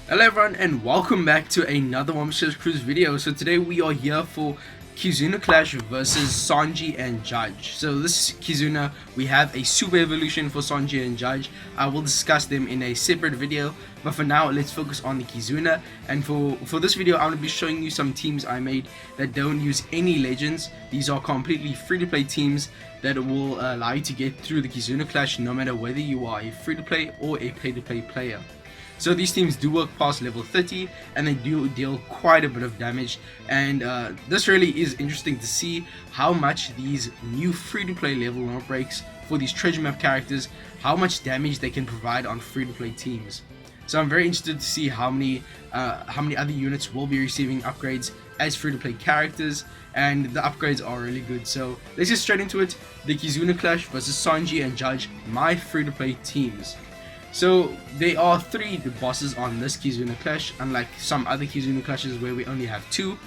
Hello everyone and welcome back to another One Piece Cruise video. So today we are here for Kizuna Clash versus Sanji and Judge. So this Kizuna, we have a super evolution for Sanji and Judge. I will discuss them in a separate video, but for now let's focus on the Kizuna. And for this video I'm going to be showing you some teams I made that don't use any legends. These are completely free to play teams that will allow you to get through the Kizuna Clash no matter whether you are a free to play or a pay to play player. So these teams do work past level 30 and they do deal quite a bit of damage, and this really is interesting to see how much these new free-to-play level 1 breaks for these treasure map characters, how much damage they can provide on free-to-play teams. So I'm very interested to see how many other units will be receiving upgrades as free-to-play characters, and the upgrades are really good. So let's get straight into it. The Kizuna Clash versus Sanji and Judge, my free-to-play teams. So there are 3 bosses on this Kizuna Clash, unlike some other Kizuna Clashes where we only have 2.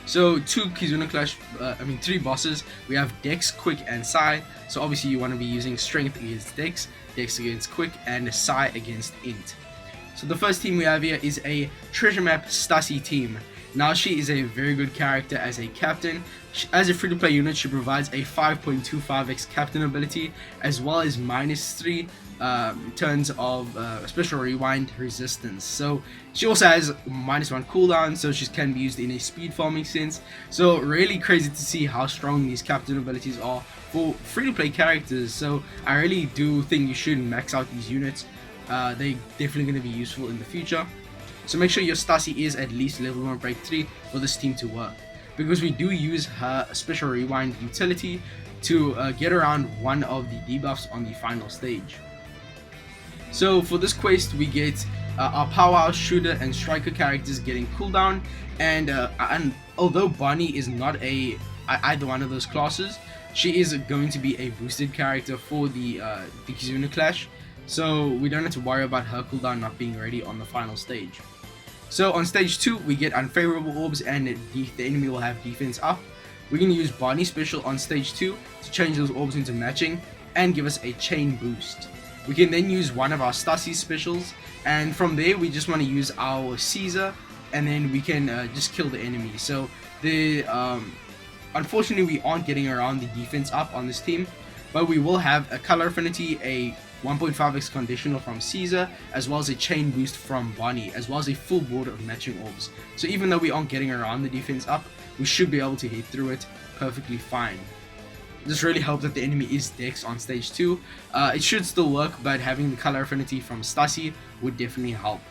So 3 bosses. We have Dex, Quick, and Sai. So obviously you want to be using Strength against Dex, Dex against Quick, and Sai against Int. So the first team we have here is a Treasure Map Stussy team. Now she is a very good character as a captain. As a free-to-play unit, she provides a 5.25x captain ability, as well as -3 turns of special rewind resistance. So she also has -1 cooldown, so she can be used in a speed farming sense. So really crazy to see how strong these captain abilities are for free-to-play characters. So I really do think you should max out these units. They're definitely going to be useful in the future. So make sure your Stussy is at least level 1 break 3 for this team to work, because we do use her special rewind utility to get around one of the debuffs on the final stage. So for this quest we get our powerhouse shooter and striker characters getting cooldown, and although Bonnie is not either one of those classes, she is going to be a boosted character for the Kizuna Clash, so we don't have to worry about her cooldown not being ready on the final stage. So on stage 2 we get unfavorable orbs and the enemy will have defense up. We can use Bonnie special on stage 2 to change those orbs into matching and give us a chain boost. We can then use one of our Stussy specials, and from there we just want to use our Caesar, and then we can just kill the enemy. So unfortunately we aren't getting around the defense up on this team, but we will have a color affinity, a 1.5x conditional from Caesar, as well as a chain boost from Bonnie, as well as a full board of matching orbs. So even though we aren't getting around the defense up, we should be able to hit through it perfectly fine. This really helps that the enemy is Dex on stage 2. It should still work, but having the color affinity from Stussy would definitely help.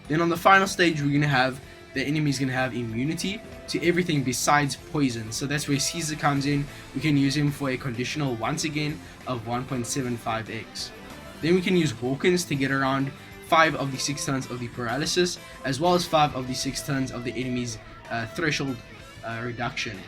Then on the final stage we're going to have the enemy's going to have immunity to everything besides poison. So that's where Caesar comes in. We can use him for a conditional once again of 1.75x. Then we can use Hawkins to get around 5 of the 6 turns of the paralysis, as well as 5 of the 6 turns of the enemy's threshold reduction.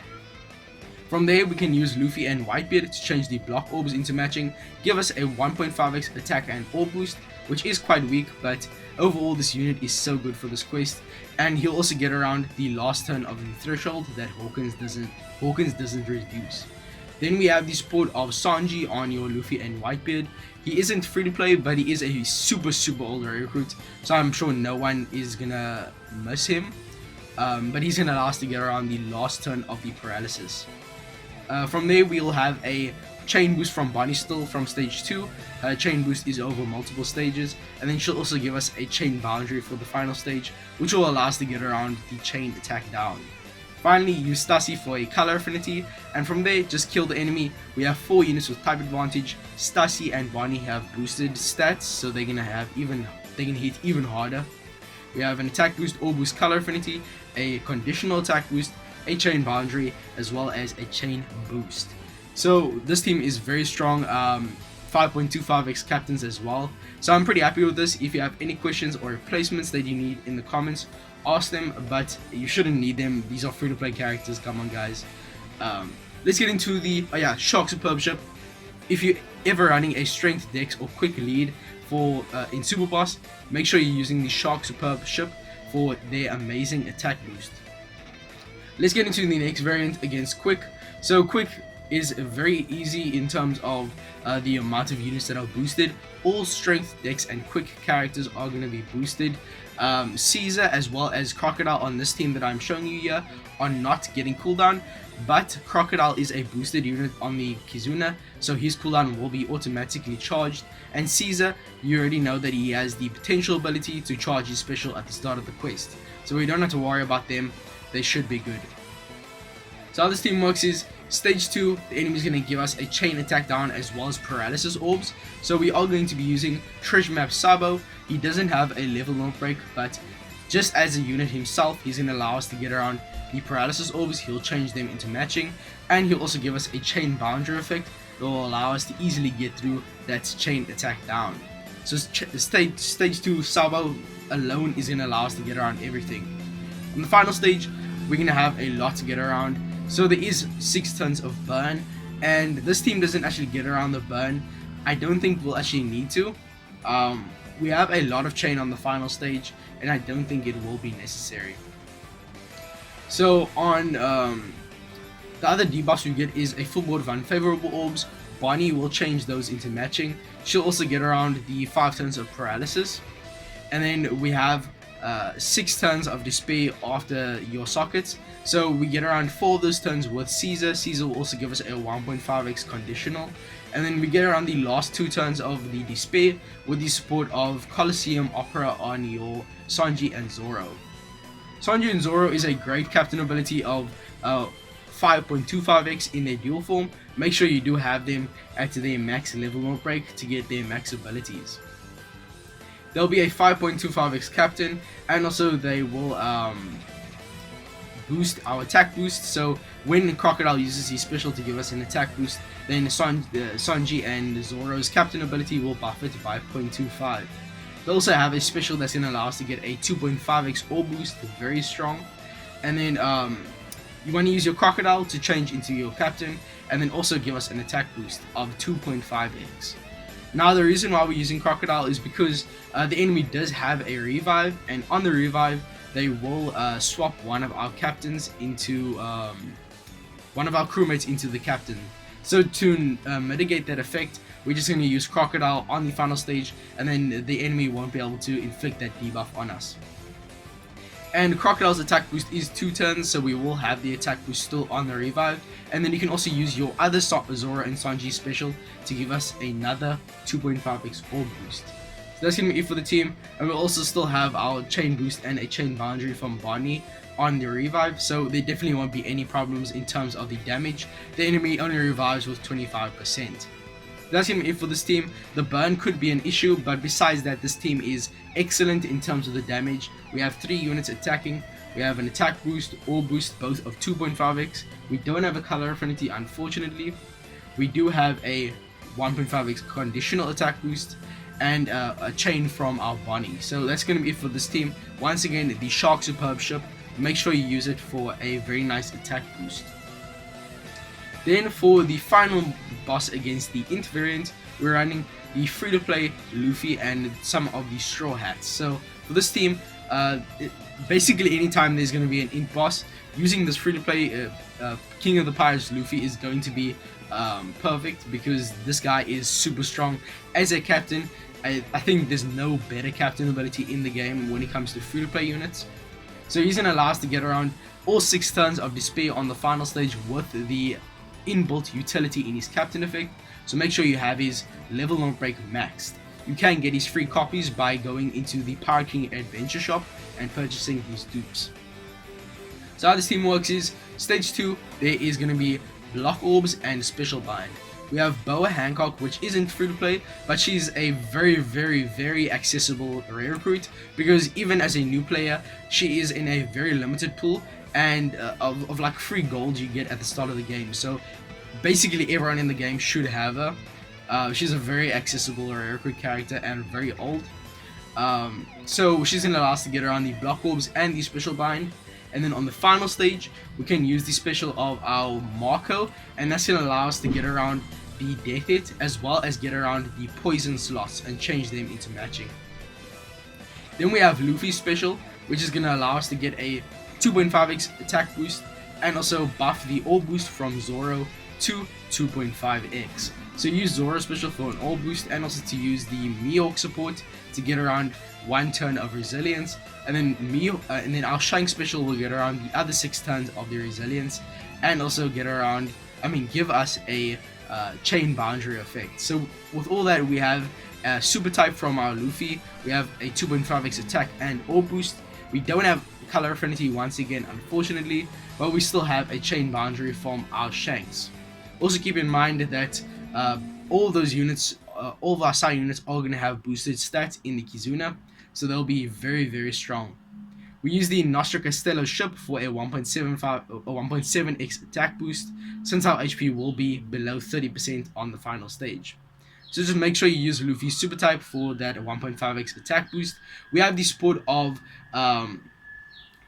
From there we can use Luffy and Whitebeard to change the block orbs into matching, give us a 1.5x attack and orb boost, which is quite weak, but overall this unit is so good for this quest, and he'll also get around the last turn of the threshold that Hawkins doesn't reduce. Then we have the support of Sanji on your Luffy and Whitebeard. He isn't free to play, but he is a super old recruit, so I'm sure no one is gonna miss him, but he's gonna allow us to get around the last turn of the paralysis. From there we'll have a chain boost from Bonnie still from stage 2. Her chain boost is over multiple stages, and then she'll also give us a chain boundary for the final stage, which will allow us to get around the chain attack down. Finally, use Stussy for a color affinity, and from there just kill the enemy. We have 4 units with type advantage. Stussy and Bonnie have boosted stats, so they can hit even harder. We have an attack boost, orb boost, color affinity, a conditional attack boost, a chain boundary, as well as a chain boost. So this team is very strong, 5.25x captains as well. So I'm pretty happy with this. If you have any questions or replacements that you need in the comments, ask them, but you shouldn't need them. These are free to play characters, come on guys. Let's get into the Shark Superb ship. If you're ever running a strength, dex, or quick lead for in Super Boss, make sure you're using the Shark Superb ship for their amazing attack boost. Let's get into the next variant against Quick. So Quick is very easy in terms of the amount of units that are boosted. All strength, dex, and quick characters are going to be boosted. Caesar as well as Crocodile on this team that I'm showing you here are not getting cooldown, but Crocodile is a boosted unit on the Kizuna, so his cooldown will be automatically charged. And Caesar, you already know that he has the potential ability to charge his special at the start of the quest, so we don't have to worry about them. They should be good. So how this team works is stage 2, the enemy is going to give us a chain attack down as well as paralysis orbs. So we are going to be using Treasure Map Sabo. He doesn't have a level 0 break, but just as a unit himself, he's going to allow us to get around the paralysis orbs. He'll change them into matching, and he'll also give us a chain boundary effect that will allow us to easily get through that chain attack down. So stage 2 Sabo alone is going to allow us to get around everything. On the final stage, we're going to have a lot to get around. So there is 6 tons of burn, and this team doesn't actually get around the burn. I don't think we'll actually need to. We have a lot of chain on the final stage, and I don't think it will be necessary. So on the other debuffs we get is a full board of unfavorable orbs. Bonnie will change those into matching. She'll also get around the 5 tons of paralysis. And then we have 6 tons of despair after your sockets. So we get around 4 of those turns with Caesar. Caesar will also give us a 1.5x conditional. And then we get around the last 2 turns of the despair with the support of Colosseum Opera on your Sanji and Zoro. Sanji and Zoro is a great captain ability of 5.25x in their dual form. Make sure you do have them at their max level 1 break to get their max abilities. There'll be a 5.25x captain, and also they will boost our attack boost. So when Crocodile uses his special to give us an attack boost, then Sanji and Zoro's captain ability will buff it by 0.25. They also have a special that's going to allow us to get a 2.5x orb boost, very strong. And then you want to use your Crocodile to change into your captain, and then also give us an attack boost of 2.5x. Now the reason why we're using Crocodile is because the enemy does have a revive, and on the revive they will swap one of our captains into one of our crewmates into the captain. So to mitigate that effect, we're just going to use Crocodile on the final stage, and then the enemy won't be able to inflict that debuff on us. And Crocodile's attack boost is 2 turns, so we will have the attack boost still on the revive. And then you can also use your other Zoro and Sanji special to give us another 2.5x orb boost. So that's going to be it for the team. And we'll also still have our chain boost and a chain boundary from Bonnie on the revive, so there definitely won't be any problems in terms of the damage. The enemy only revives with 25%. That's going to be it for this team. The burn could be an issue, but besides that, this team is excellent in terms of the damage. We have 3 units attacking. We have an attack boost, orb boost, both of 2.5x. We don't have a color affinity, unfortunately. We do have a 1.5x conditional attack boost, and a chain from our Bonnie. So that's going to be it for this team. Once again, the Shark Superb ship. Make sure you use it for a very nice attack boost. Then for the final boss against the Int variant, we're running the free-to-play Luffy and some of the Straw Hats. So for this team, basically anytime there's going to be an Int boss, using this free-to-play King of the Pirates Luffy is going to be perfect, because this guy is super strong as a captain. I think there's no better captain ability in the game when it comes to free-to-play units. So he's going to allow us to get around all 6 turns of despair on the final stage with the inbuilt utility in his captain effect. So make sure you have his level 1 break maxed. You can get his free copies by going into the Pirate King Adventure Shop and purchasing his dupes. So how this team works is, stage 2, there is going to be block orbs and special bind. We have Boa Hancock, which isn't free to play, but she's a very accessible rare recruit, because even as a new player, she is in a very limited pool and of like free gold you get at the start of the game. So basically everyone in the game should have her. She's a very accessible rare recruit character and very old. So she's gonna allow us to get around the block orbs and the special bind. And then on the final stage, we can use the special of our Marco, and that's gonna allow us to get around the Death Hit as well as get around the poison slots and change them into matching. Then we have Luffy's special, which is gonna allow us to get a 2.5x attack boost and also buff the orb boost from Zoro to 2.5x. So use Zoro special for an all boost, and also to use the Mihawk support to get around 1 turn of resilience, and then our Shank special will get around the other 6 turns of the resilience, and also give us a chain boundary effect. So with all that, we have super type from our Luffy, we have a 2.5x attack and all boost. We don't have color affinity once again, unfortunately, but we still have a chain boundary from our Shanks. Also keep in mind that all of those units, all of our side units are going to have boosted stats in the Kizuna, so they'll be very, very strong. We use the Nostra Castello ship for a 1.7x attack boost, since our HP will be below 30% on the final stage. So just make sure you use Luffy's super type for that 1.5x attack boost. We have the support of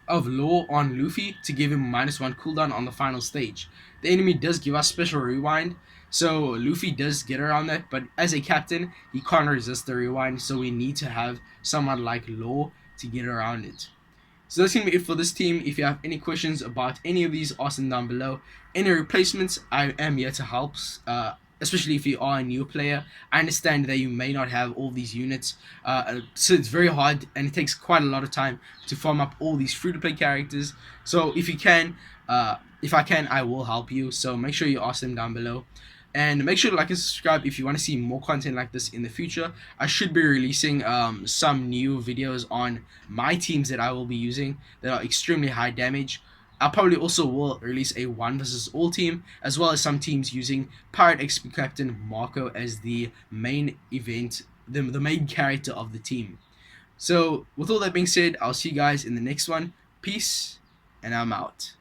Law on Luffy to give him -1 cooldown on the final stage. The enemy does give us special rewind, so Luffy does get around that, but as a captain, he can't resist the rewind, so we need to have someone like Law to get around it. So that's going to be it for this team. If you have any questions about any of these, ask them down below. Any replacements, I am here to help, especially if you are a new player. I understand that you may not have all these units, so it's very hard, and it takes quite a lot of time to farm up all these free-to-play characters. So if I can, I will help you. So make sure you ask them down below. And make sure to like and subscribe if you want to see more content like this in the future. I should be releasing some new videos on my teams that I will be using that are extremely high damage. I probably also will release a 1 versus all team, as well as some teams using Pirate XP Captain Marco as the main event, the main character of the team. So with all that being said, I'll see you guys in the next one. Peace, and I'm out.